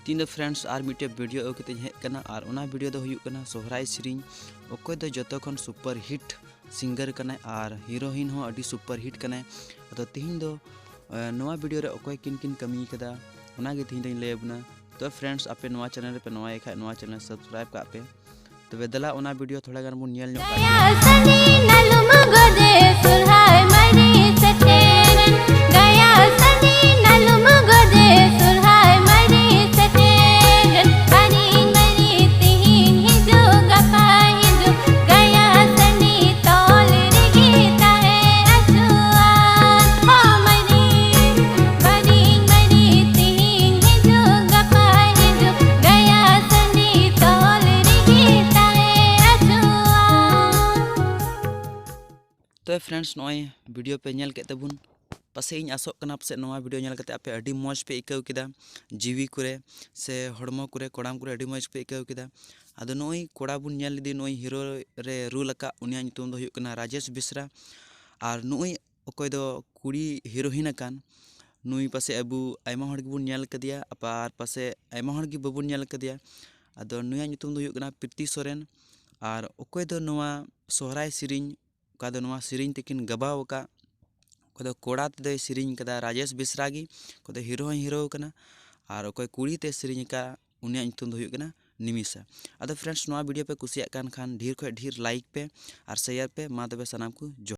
तीन फ्रेंड्स और मिट्टे वीडियो अगते हेकना और उना वीडियो दो हुयुक कना सोहराय सेरिंग ओकोय दो जतो खन सुपर हिट सिंगर कना और हिरोइन हो अडी सुपर हिट कना। तो तीन दो नवा वीडियो रे ओकोय किन किन कमी कदा उना गे तीन दिन लेबना। तो फ्रेंड्स आपे नवा चैनल पे नवा एखा नवा चैनल सब्सक्राइब का पे तो दला उना वीडियो थोड़ा गान बुन नेल तो फ्रेंड्स नॉय वीडियो पे नेल के तबुन पासे इन आसोक कना पासे नवा वीडियो नेल कते आपे अडी मौज पे इकाव किदा जीवी कुरे से हड़मो कुरे कोड़ाम कुरे अडी मौज पे इकाव किदा। आदो नोई कोड़ा बुन नेल दी नोई हीरो रे रू लका उनिया ᱧᱩᱛᱩᱢ दो हुयुक कना राजेश बिसरा और नोई ओकोय दो कुड़ी हीरोइन कान नुई पासे अबू आयमा हड़ गिबुन नेल कदिया अपार पासे आयमा हड़ गी बबुन नेल कदिया। आदो नुया ᱧᱩᱛᱩᱢ दो हुयुक कना प्रीति सोरेन और ओकोय दो नवा सोहराय सिरिंग का दो नवा सिरिंग तकिन गबाव का कोदो कोड़ा ते सिरिंग कदा राजेश बिसरागी कोदो हीरो कना और ओकोय कुड़ी ते सिरिंग का उनिया ᱧᱩᱛᱩᱢ दो हुयुक कना निमिषा। आदो फ्रेंड्स नवा वीडियो पे कुसिया कान खान ढेर खय ढेर लाइक पे और शेयर पे मा तबे सनाम को।